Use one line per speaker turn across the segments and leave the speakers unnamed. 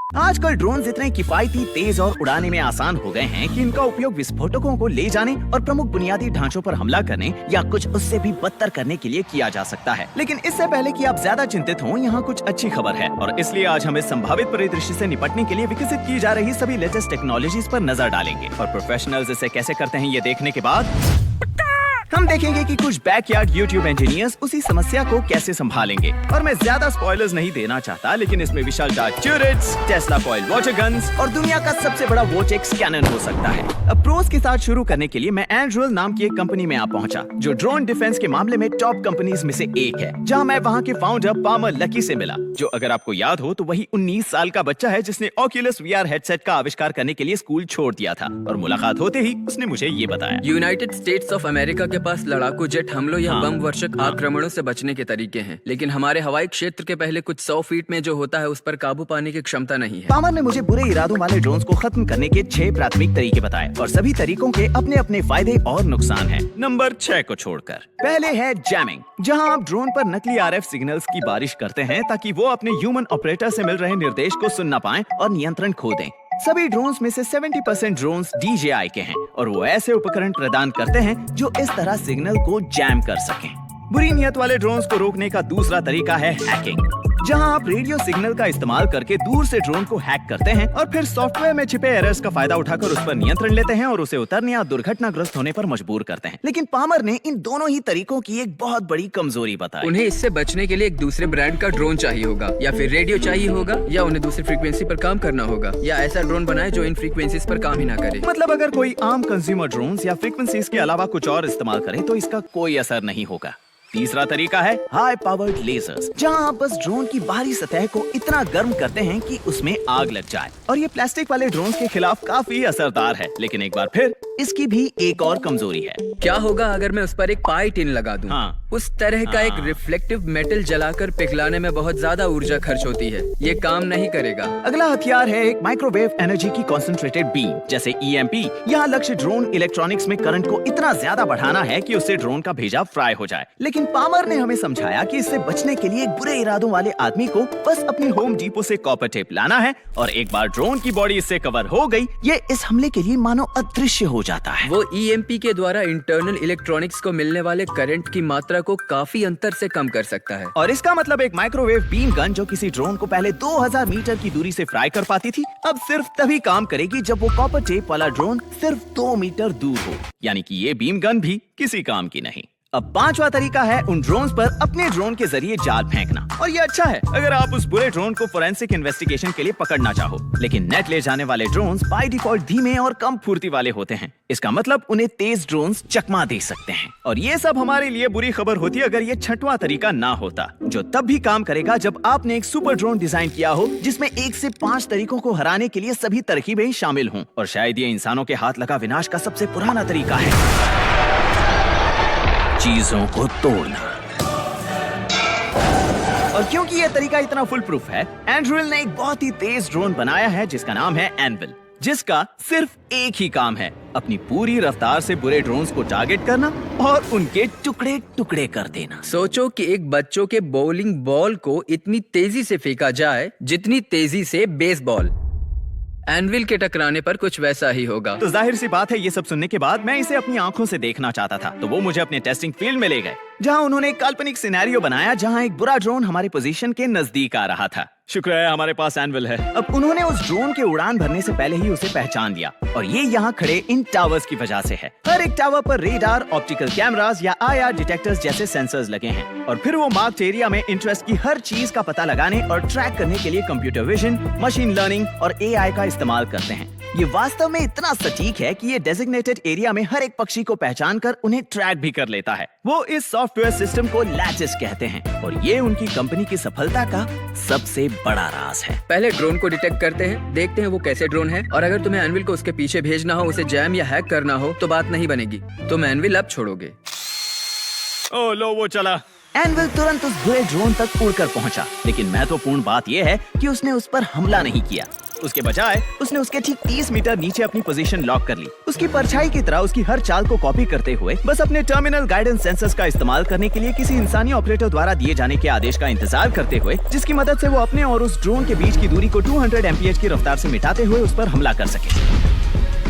आजकल ड्रोन इतने किफायती, तेज और उड़ाने में आसान हो गए हैं कि इनका उपयोग विस्फोटकों को ले जाने और प्रमुख बुनियादी ढांचों पर हमला करने या कुछ उससे भी बदतर करने के लिए किया जा सकता है। लेकिन इससे पहले कि आप ज्यादा चिंतित हों, यहाँ कुछ अच्छी खबर है और इसलिए आज हम इस संभावित परिदृश्य से निपटने के लिए विकसित की जा रही सभी लेटेस्ट टेक्नोलॉजीज पर नजर डालेंगे और प्रोफेशनल्स इसे कैसे करते हैं ये देखने के बाद हम देखेंगे कि कुछ बैकयार्ड यूट्यूब इंजीनियर्स उसी समस्या को कैसे संभालेंगे। और मैं ज्यादा स्पॉयलर्स नहीं देना चाहता, लेकिन इसमें विशाल dart turrets, Tesla coil water guns और दुनिया का सबसे बड़ा वोर्टेक्स कैनन हो सकता है। अब प्रोस के साथ शुरू करने के लिए मैं एंड्रिल नाम की एक कंपनी में आ पहुंचा, जो ड्रोन डिफेंस के मामले में टॉप कंपनीज में से एक है, जहां मैं वहां के फाउंडर पामर लकी से मिला, जो अगर आपको याद हो तो वही 19 साल का बच्चा है जिसने ऑक्यूलस वीआर हेडसेट का आविष्कार करने के लिए स्कूल छोड़ दिया था। और मुलाकात होते ही उसने मुझे ये बताया,
यूनाइटेड स्टेट्स ऑफ अमेरिका के पास लड़ाकू जेट हमलों या बम वर्षक आक्रमणों से बचने के तरीके हैं, लेकिन हमारे हवाई क्षेत्र के पहले कुछ 100 फीट में जो होता है उस पर काबू पाने की क्षमता नहीं है।
पामर ने मुझे बुरे इरादों वाले ड्रोन्स को खत्म करने के 6 प्राथमिक तरीके बताए और सभी तरीकों के अपने अपने फायदे और नुकसान हैं। नंबर 6 को छोड़कर पहले है जैमिंग, जहां आप ड्रोन पर नकली आरएफ सिग्नल्स की बारिश करते हैं ताकि वो अपने ह्यूमन ऑपरेटर से मिल रहे निर्देश को सुन ना पाएं और नियंत्रण खो दें। सभी ड्रोन्स में से 70% ड्रोन्स DJI के हैं और वो ऐसे उपकरण प्रदान करते हैं जो इस तरह सिग्नल को जैम कर सकें। बुरी नियत वाले ड्रोन्स को रोकने का दूसरा तरीका है हैकिंग, जहां आप रेडियो सिग्नल का इस्तेमाल करके दूर से ड्रोन को हैक करते हैं और फिर सॉफ्टवेयर में छिपे एरर्स का फायदा उठाकर उस पर नियंत्रण लेते हैं और उसे उतरने या दुर्घटनाग्रस्त होने पर मजबूर करते हैं। लेकिन पामर ने इन दोनों ही तरीकों की एक बहुत बड़ी कमजोरी बताई।
उन्हें इससे बचने के लिए एक दूसरे ब्रांड का ड्रोन चाहिए होगा, या फिर रेडियो चाहिए होगा, या उन्हें दूसरी फ्रीक्वेंसी पर काम करना होगा, या ऐसा ड्रोन बनाए जो इन फ्रीक्वेंसीज पर काम ही ना करे।
मतलब अगर कोई आम कंज्यूमर ड्रोन्स या फ्रीक्वेंसीज के अलावा कुछ और इस्तेमाल करे तो इसका कोई असर नहीं होगा। तीसरा तरीका है हाई पावर्ड लेजर्स, जहां आप बस ड्रोन की बाहरी सतह को इतना गर्म करते हैं कि उसमें आग लग जाए। और ये प्लास्टिक वाले ड्रोन के खिलाफ काफी असरदार है, लेकिन एक बार फिर इसकी भी एक और कमजोरी है।
क्या होगा अगर मैं उस पर एक पाई टिन लगा दूं? उस तरह का एक रिफ्लेक्टिव मेटल जलाकर पिघलाने में बहुत ज्यादा ऊर्जा खर्च होती है, ये काम नहीं करेगा।
अगला हथियार है एक माइक्रोवेव एनर्जी की कॉन्सेंट्रेटेड बीम, जैसे EMP। यहाँ लक्ष्य ड्रोन इलेक्ट्रॉनिक्स में करंट को इतना ज्यादा बढ़ाना है कि उससे ड्रोन का भेजा फ्राई हो जाए। लेकिन पामर ने हमें समझाया कि इससे बचने के लिए एक बुरे इरादों वाले आदमी को बस अपने होम डिपो से कॉपर टेप लाना है और एक बार ड्रोन की बॉडी इससे कवर हो गई, ये इस हमले के लिए मानो अदृश्य हो जाता है।
वो EMP के द्वारा इंटरनल इलेक्ट्रॉनिक्स को मिलने वाले करंट की मात्रा को काफी अंतर से कम कर सकता है।
और इसका मतलब एक माइक्रोवेव बीम गन जो किसी ड्रोन को पहले 2000 मीटर की दूरी से फ्राई कर पाती थी, अब सिर्फ तभी काम करेगी जब वो कॉपर टेप वाला ड्रोन सिर्फ 2 मीटर दूर हो। यानी कि ये बीम गन भी किसी काम की नहीं। अब 5वां तरीका है उन ड्रोन्स पर अपने ड्रोन के जरिए जाल फेंकना। और ये अच्छा है अगर आप उस बुरे ड्रोन को फोरेंसिक इन्वेस्टिगेशन के लिए पकड़ना चाहो। लेकिन नेट ले जाने वाले ड्रोन्स बाय डिफॉल्ट धीमे और कम फुर्ती वाले होते हैं। इसका मतलब उन्हें तेज ड्रोन्स चकमा दे सकते हैं। और ये सब हमारे लिए बुरी खबर होती अगर ये 6वां तरीका ना होता, जो तब भी काम करेगा जब आपने एक सुपर ड्रोन डिजाइन किया हो जिसमें 1 से 5 तरीकों को हराने के लिए सभी तरकीबें शामिल हों। और शायद ये इंसानों के हाथ लगा विनाश का सबसे पुराना तरीका है, चीजों को तोड़ना। और क्योंकि यह तरीका इतना फुल प्रूफ है, एंड्रिल ने एक बहुत ही तेज ड्रोन बनाया है जिसका नाम है एनविल, जिसका सिर्फ एक ही काम है, अपनी पूरी रफ्तार से बुरे ड्रोन्स को टारगेट करना और उनके टुकड़े टुकड़े कर देना।
सोचो कि एक बच्चों के बॉलिंग बॉल को इतनी तेजी से फेंका जाए जितनी तेजी से बेसबॉल। एनविल के टकराने पर कुछ वैसा ही होगा।
तो जाहिर सी बात है, ये सब सुनने के बाद मैं इसे अपनी आंखों से देखना चाहता था, तो वो मुझे अपने टेस्टिंग फील्ड में ले गए, जहां उन्होंने एक काल्पनिक सिनेरियो बनाया जहां एक बुरा ड्रोन हमारी पोजीशन के नजदीक आ रहा था। शुक्र है हमारे पास एनविल है। अब उन्होंने उस ड्रोन के उड़ान भरने से पहले ही उसे पहचान लिया और ये यहाँ खड़े इन टावर्स की वजह से है। हर एक टावर पर रेडार, ऑप्टिकल कैमरास या IR डिटेक्टर्स जैसे सेंसर्स लगे हैं और फिर वो मार्क्ड एरिया में इंटरेस्ट की हर चीज का पता लगाने और ट्रैक करने के लिए कंप्यूटर विजन, मशीन लर्निंग और AI का इस्तेमाल करते हैं। ये वास्तव में इतना सटीक है कि ये डेजिग्नेटेड एरिया में हर एक पक्षी को पहचान कर उन्हें ट्रैक भी कर लेता है। वो इस सॉफ्टवेयर सिस्टम को लैटिस कहते हैं और ये उनकी कंपनी की सफलता का सबसे बड़ा राज है।
पहले ड्रोन को डिटेक्ट करते हैं, देखते हैं वो कैसे ड्रोन है, और अगर तुम्हें एनविल को उसके पीछे भेजना हो, उसे जैम या हैक करना हो, तो बात नहीं बनेगी। तुम एनविल अब छोड़ोगे।
ओ लो, वो चला। एनविल तुरंत उस बुरे ड्रोन तक उड़कर पहुंचा, लेकिन महत्वपूर्ण बात यह है कि उसने उस पर हमला नहीं किया। उसके बजाय उसने उसके ठीक 30 मीटर नीचे अपनी पोजीशन लॉक कर ली। उसकी परछाई की तरह उसकी हर चाल को कॉपी करते हुए बस अपने टर्मिनल गाइडेंस सेंसर्स का इस्तेमाल करने के लिए किसी इंसानी ऑपरेटर द्वारा दिए जाने के आदेश का इंतजार करते हुए, जिसकी मदद से वो अपने और उस ड्रोन के बीच की दूरी को 200 mph की रफ्तार से मिटाते हुए उस पर हमला कर सके।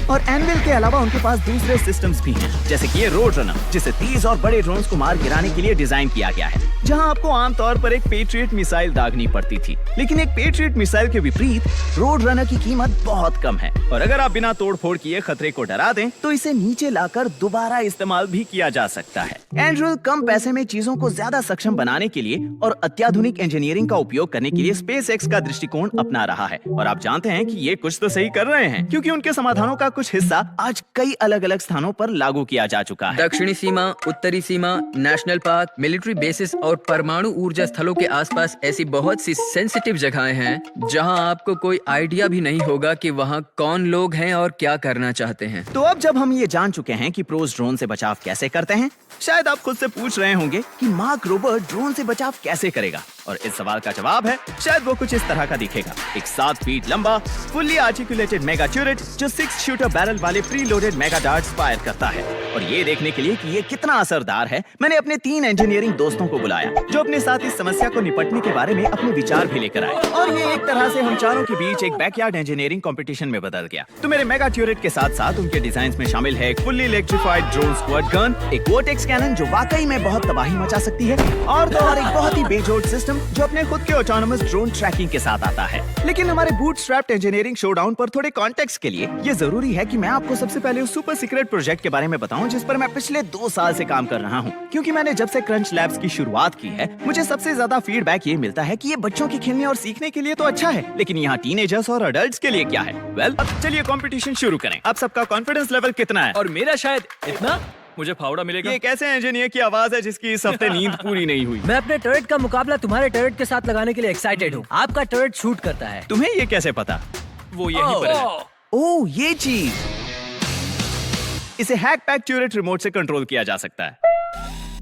और एनविल के अलावा उनके पास दूसरे सिस्टम्स भी हैं, जैसे कि ये रोड रनर, जिसे तेज और बड़े ड्रोन्स को मार गिराने के लिए डिजाइन किया गया है, जहां आपको आमतौर पर एक पेट्रियट मिसाइल दागनी पड़ती थी। लेकिन एक पेट्रियट मिसाइल के विपरीत रोड रनर की कीमत बहुत कम है, और अगर आप बिना तोड़फोड़ किए खतरे को डरा दें तो इसे नीचे लाकर दोबारा इस्तेमाल भी किया जा सकता है। एंड्रिल कम पैसे में चीजों को ज्यादा सक्षम बनाने के लिए और अत्याधुनिक इंजीनियरिंग का उपयोग करने के लिए स्पेसएक्स का दृष्टिकोण अपना रहा है, और आप जानते हैं कि ये कुछ तो सही कर रहे हैं, क्योंकि उनके समाधानों का कुछ हिस्सा आज कई अलग अलग स्थानों पर लागू किया जा चुका है।
दक्षिणी सीमा, उत्तरी सीमा, नेशनल पार्क, मिलिट्री बेसिस और परमाणु ऊर्जा स्थलों के आसपास ऐसी बहुत सी सेंसिटिव जगहें हैं जहां आपको कोई आइडिया भी नहीं होगा कि वहां कौन लोग हैं और क्या करना चाहते हैं।
तो अब जब हम ये जान चुके हैं कि प्रोस ड्रोन से बचाव कैसे करते हैं, शायद आप खुद से पूछ रहे होंगे कि मार्क रोबर ड्रोन से बचाव कैसे करेगा, और इस सवाल का जवाब है शायद वो कुछ इस तरह का दिखेगा। एक 7 फीट लंबा फुल्ली आर्टिकुलेटेड मेगा ट्यूरेट जो 6 शूटर बैरल वाले pre loaded mega darts fire करता है। और ये देखने के लिए कि ये कितना असरदार है, मैंने अपने 3 इंजीनियरिंग दोस्तों को बुलाया जो अपने साथ इस समस्या को निपटने के बारे में अपने विचार भी लेकर आए, और ये एक तरह से हम चारों के बीच एक बैकयार्ड इंजीनियरिंग कंपटीशन में बदल गया। तो मेरे मेगा ट्यूरेट के साथ साथ उनके डिजाइन में शामिल है एक fully electrified drone squad gun, एक वोर्टेक्स कैनन जो वाकई में बहुत तबाही मचा सकती है, और एक बहुत ही बेजोड़ सिस्टम जो अपने खुद के ऑटोनोमस ड्रोन ट्रैकिंग के साथ आता है। लेकिन हमारे बूटस्ट्रैप्ड इंजीनियरिंग शोडाउन पर थोड़े कॉन्टेक्स्ट के लिए ये जरूरी है कि मैं आपको सबसे पहले उस सुपर सीक्रेट प्रोजेक्ट के बारे में बताऊं जिस पर मैं पिछले 2 साल से काम कर रहा हूं। क्योंकि मैंने जब से क्रंच लैब्स की शुरुआत की है, मुझे सबसे ज्यादा फीडबैक ये मिलता है कि ये बच्चों के खेलने और सीखने के लिए तो अच्छा है, लेकिन यहाँ टीनेजर्स और अडल्ट्स के लिए क्या है। वेल, अब चलिए कंपटीशन शुरू करें। आप सबका कॉन्फिडेंस लेवल कितना है?
और मेरा शायद इतना। मुझे फावड़ा मिलेगा।
ये एक ऐसे इंजीनियर की आवाज है जिसकी इस हफ्ते नींद पूरी नहीं हुई।
मैं अपने टर्रेट का मुकाबला तुम्हारे टर्रेट के साथ लगाने के लिए एक्साइटेड हूँ। आपका टर्रेट शूट करता है।
तुम्हें ये कैसे पता?
वो यहीं पर है।
ओह, ये चीज। इसे हैक पैक ट्यूरेट रिमोट से कंट्रोल किया जा सकता है।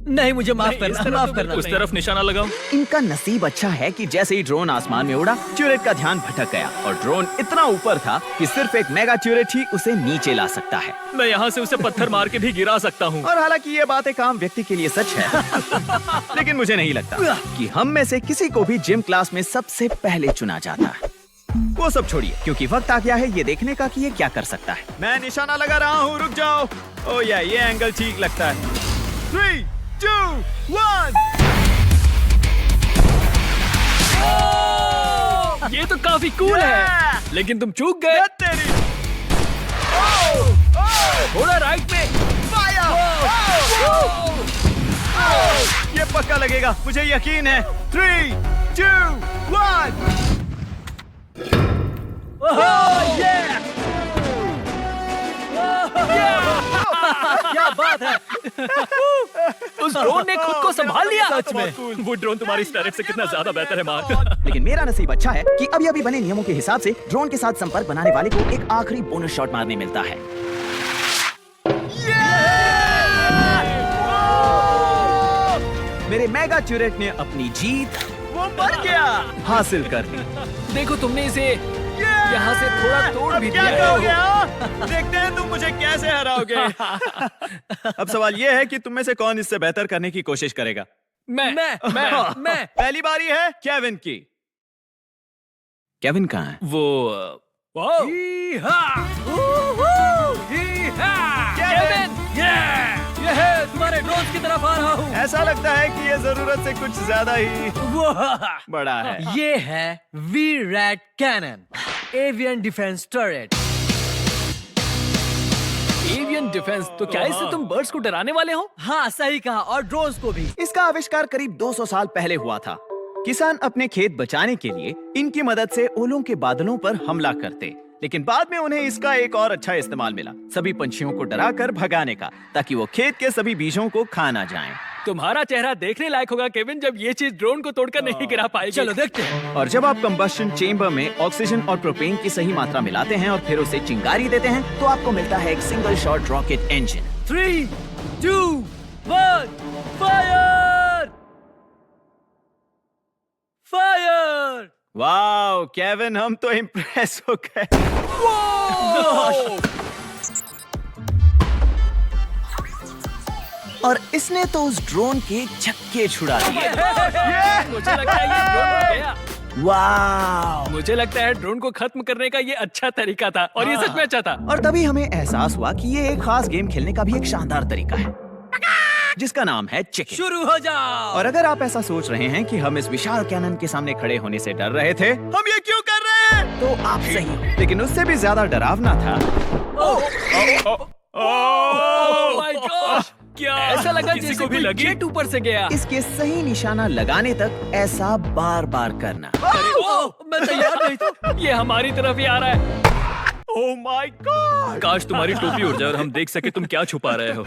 नहीं, मुझे माफ करना।
उस तरफ निशाना लगाओ।
इनका नसीब अच्छा है कि जैसे ही ड्रोन आसमान में उड़ा, ट्यूरेट का ध्यान भटक गया और ड्रोन इतना ऊपर था कि सिर्फ एक मेगा ट्यूरेट ही उसे नीचे ला सकता है।
मैं यहाँ से उसे पत्थर मार के भी गिरा सकता हूँ।
और हालांकि ये बात एक आम व्यक्ति के लिए सच है, लेकिन मुझे नहीं लगता कि हम में से किसी को भी जिम क्लास में सबसे पहले चुना जाता है। वो सब छोड़िए, क्योंकि वक्त आ गया है ये देखने का कि ये क्या कर सकता है। मैं निशाना लगा रहा हूँ, रुक जाओ। ओह या, ये एंगल ठीक लगता है। 3, 2, 1।
ये तो काफी कूल है, लेकिन तुम चूक गए।
तेरी
थोड़ा राइट में।
ये पक्का लगेगा, मुझे यकीन है। 3, 2, 1।
क्या बात है।
उस ड्रोन ने खुद को संभाल लिया।
सच में।
वो ड्रोन तुम्हारी इस टैरिफ से कितना ज्यादा बेहतर है मार्क।
लेकिन मेरा नसीब अच्छा है कि अभी बने नियमों के हिसाब से ड्रोन के साथ संपर्क बनाने वाले को एक आखिरी बोनस शॉट मारने मिलता है। मेरे मेगा ट्यूरेट ने अपनी जीत हासिल कर ली।
देखो, तुमने इसे यहाँ से थोड़ा तोड़ भी दिया है।
देखते हैं तुम मुझे कैसे हराओगे। अब सवाल ये है कि तुम में से कौन इससे बेहतर करने की कोशिश करेगा।
मैं
पहली बारी है केविन की। केविन कहाँ है?
वो
तुम्हारे ड्रोन की तरफ आ रहा हूँ।
ऐसा लगता है कि ये जरूरत से कुछ ज्यादा ही बड़ा है।
ये है we-rat cannon, avian defence turret.
Avian defence, तो क्या इससे तुम बर्ड्स को डराने वाले हो?
हाँ, सही कहा, और ड्रोन्स को भी।
इसका आविष्कार करीब 200 साल पहले हुआ था। किसान अपने खेत बचाने के लिए इनकी मदद से ओलों के बादलों पर हमला करते, लेकिन बाद में उन्हें इसका एक और अच्छा इस्तेमाल मिला, सभी पंछियों को डराकर भगाने का, ताकि वो खेत के सभी बीजों को खा ना जाएं।
तुम्हारा चेहरा देखने लायक होगा केविन, जब ये चीज ड्रोन को तोड़कर नहीं गिरा पाएगी।
चलो देखते हैं।
और जब आप कंबस्शन चेंबर में ऑक्सीजन और प्रोपेन की सही मात्रा मिलाते हैं और फिर उसे चिंगारी देते हैं, तो आपको मिलता है एक single shot rocket engine.
3, 2, 1, fire! Fire!
Wow Kevin, हम तो इम्प्रेस हो गए। और इसने तो उस ड्रोन के छक्के छुड़ा दिए।
मुझे लगता है ये ड्रोन उड़ गया।
वाओ!
मुझे लगता है ड्रोन को खत्म करने का ये अच्छा तरीका था और ये सच में अच्छा था।
और तभी हमें एहसास हुआ कि ये एक खास गेम खेलने का भी एक शानदार तरीका है, जिसका नाम है चिकन।
शुरू हो जाओ।
और अगर आप ऐसा सोच रहे हैं कि हम इस विशाल कैनन के सामने खड़े होने से डर रहे थे, हम ये क्यों कर रहे हैं, तो आप सही हो। लेकिन उससे भी ज्यादा डरावना था
ओह माय गॉश! क्या ऐसा लगा जैसे कोई जेट ऊपर से गया।
इसके सही निशाना लगाने तक ऐसा बार बार करना।
मैं तैयार नहीं था। ये हमारी तरफ ही आ रहा है। Oh my God! काश तुम्हारी टोपी उड़ जाए और हम देख सके तुम क्या छुपा रहे हो।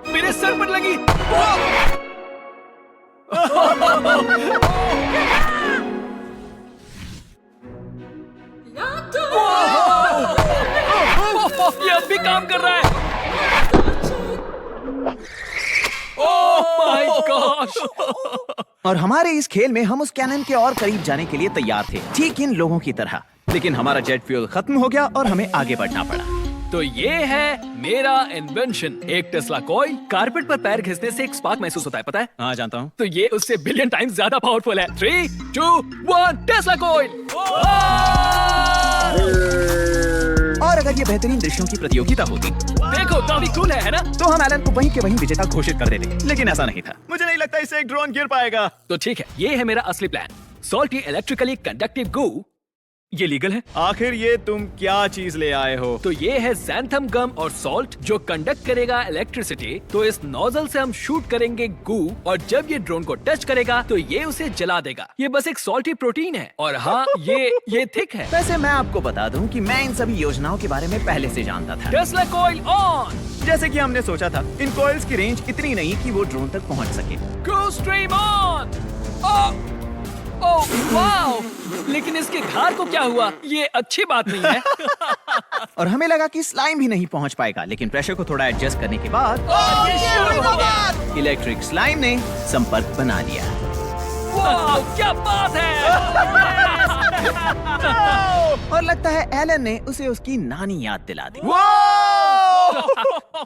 मेरे सर पर लगी। ये अब भी काम कर रहा है। Oh my gosh!
और हमारे इस खेल में हम उस कैनन के और करीब जाने के लिए तैयार थे, ठीक इन लोगों की तरह। लेकिन हमारा जेट फ्यूल खत्म हो गया और हमें आगे बढ़ना पड़ा।
तो ये है मेरा इन्वेंशन, एक टेस्ला कॉइल। कारपेट पर पैर घिसने से एक स्पार्क महसूस होता है, पता है?
हाँ जानता हूँ।
तो ये उससे बिलियन टाइम्स ज्यादा पावरफुल है। 3, 2, 1 टेस्ला कॉइल।
और अगर ये बेहतरीन दृश्यों की प्रतियोगिता होती
देखो काफी कूल है ना?
तो हम एलन को वहीं के वहीं विजेता घोषित कर देते, लेकिन ऐसा नहीं था। मुझे नहीं लगता इससे एक ड्रोन गिर पाएगा।
तो ठीक है, ये है मेरा असली प्लान। सॉल्टी इलेक्ट्रिकली कंडक्टिव गू। ये लीगल है।
आखिर ये तुम क्या चीज ले आए हो?
तो ये है xanthan गम और सॉल्ट जो कंडक्ट करेगा इलेक्ट्रिसिटी। तो इस नोजल से हम शूट करेंगे गू और जब ये ड्रोन को टच करेगा तो ये उसे जला देगा। ये बस एक सॉल्टी प्रोटीन है और हाँ ये थिक है।
वैसे मैं आपको बता दूं कि मैं इन सभी योजनाओं के बारे में पहले से जानता था।
Tesla coil on.
जैसे कि हमने सोचा था, इन कॉइल्स की रेंज इतनी नहीं कि वो ड्रोन तक पहुंच सके।
गो स्ट्रीम ऑन। Oh wow! लेकिन इसके घार को क्या हुआ? ये अच्छी बात नहीं है।
और हमें लगा कि स्लाइम भी नहीं पहुंच पाएगा, लेकिन प्रेशर को थोड़ा एडजस्ट करने के बाद
ये शुरू हो गया।
इलेक्ट्रिक स्लाइम ने संपर्क बना लिया।
वाओ, क्या बात है!
और लगता है एलन ने उसे उसकी नानी याद दिला दी।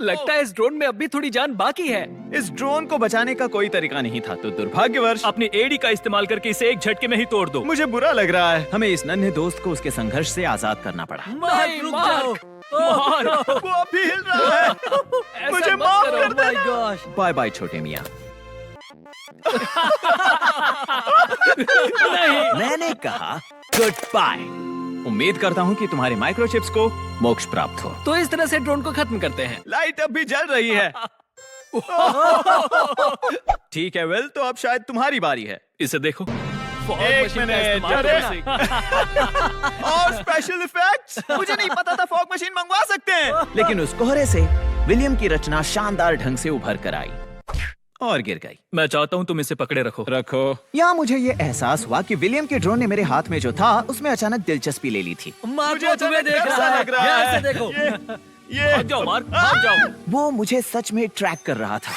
लगता है इस ड्रोन में अब भी थोड़ी जान बाकी है।
इस ड्रोन को बचाने का कोई तरीका नहीं था, तो दुर्भाग्यवश
अपनी एडी का इस्तेमाल करके इसे एक झटके में ही तोड़ दो।
मुझे बुरा लग रहा है। हमें इस नन्हे दोस्त को उसके संघर्ष से आजाद करना पड़ा।
नहीं, मार्क!
वो अभी हिल रहा है।
ऐसा
मुझे
मत
माफ
करो।
कर
माय गॉश।
बाय बाय छोटे मियाँ। मैंने कहा गुड बाय। उम्मीद करता हूँ कि तुम्हारे माइक्रोचिप्स को मोक्ष प्राप्त हो।
तो इस तरह से ड्रोन को खत्म करते हैं।
लाइट अब भी जल रही है। ठीक है वेल, तो अब शायद तुम्हारी बारी है।
इसे देखो।
एक मिनट, और स्पेशल इफेक्ट्स। मुझे नहीं पता था फॉग मशीन मंगवा सकते हैं। लेकिन उस कोहरे से विलियम की रचना शानदार ढंग से उभर कर आई और गिर गई।
मैं चाहता हूँ तुम इसे पकड़े रखो।
यहाँ मुझे ये एहसास हुआ कि विलियम के ड्रोन ने मेरे हाथ में जो था उसमें अचानक दिलचस्पी ले ली थी।
मार्क वो तुम्हें देख रहा है। यहाँ से देखो।
भाग जाओ मार्क, भाग जाओ।
वो मुझे सच में ट्रैक कर रहा था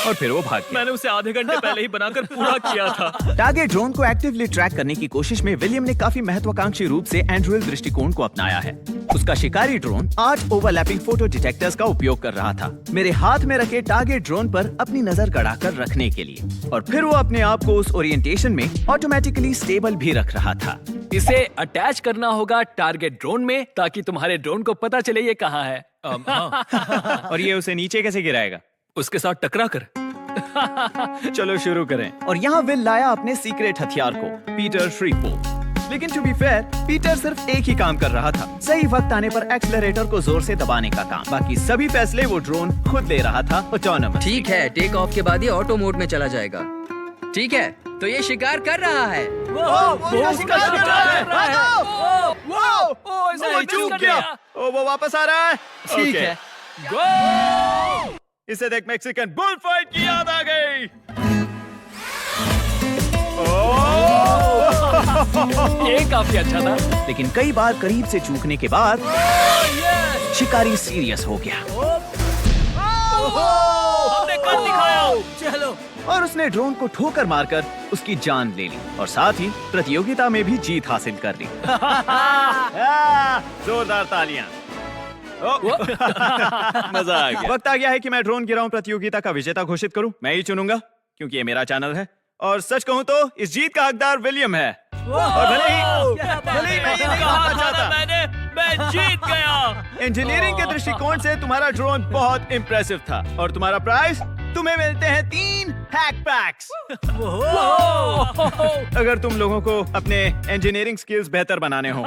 और फिर वो भाग गया।
मैंने उसे आधे घंटे पहले ही बनाकर पूरा किया था।
टारगेट ड्रोन को एक्टिवली ट्रैक करने की कोशिश में विलियम ने काफी महत्वाकांक्षी रूप से एंड्रोइड दृष्टिकोण को अपनाया है। उसका शिकारी ड्रोन 8 ओवरलैपिंग फोटो डिटेक्टर्स का उपयोग कर रहा था, मेरे हाथ में रखे टारगेट ड्रोन पर अपनी नजर गड़ाकर रखने के लिए, और फिर वो अपने आप को उस ओरिएंटेशन में ऑटोमेटिकली स्टेबल भी रख रहा था।
इसे अटैच करना होगा टारगेट ड्रोन में ताकि तुम्हारे ड्रोन को पता चले ये कहाँ है।
और ये उसे नीचे कैसे गिराएगा?
उसके साथ टकरा कर।
चलो शुरू करें। और यहाँ विल लाया अपने सीक्रेट हथियार को, पीटर श्रीपोल। लेकिन टू बी फेयर, पीटर सिर्फ एक ही काम कर रहा था, सही वक्त आने पर एक्सेलरेटर को जोर से दबाने का काम। बाकी सभी फैसले वो ड्रोन खुद ले रहा था, ऑटोनोमस।
ठीक है, टेक ऑफ के बाद ये ऑटो मोड में चला जाएगा। ठीक है, तो ये शिकार कर रहा है।
वो वापस आ रहा है।
ठीक है।
इसे देख, मैक्सिकन बुल फाइट की याद आ गई।
ये काफी अच्छा था।
लेकिन कई बार करीब से चूकने के बाद शिकारी सीरियस हो गया। और उसने ड्रोन को ठोकर मारकर उसकी जान ले ली और साथ ही प्रतियोगिता में भी जीत हासिल कर ली। जोरदार तालियां। मजा आ गया। वक्त आ गया है कि मैं ड्रोन गिराऊं प्रतियोगिता का विजेता घोषित करूं। मैं ही चुनूंगा क्योंकि ये मेरा चैनल है और सच कहूं तो इस जीत का हकदार विलियम है। और भले ही मैं ये नहीं कहना चाहता,
मैं जीत गया।
इंजीनियरिंग के दृष्टिकोण से तुम्हारा ड्रोन बहुत इम्प्रेसिव था और तुम्हारा प्राइस तुम्हें मिलते हैं 3 हैक पैक्स। अगर तुम लोगों को अपने इंजीनियरिंग स्किल्स बेहतर बनाने हो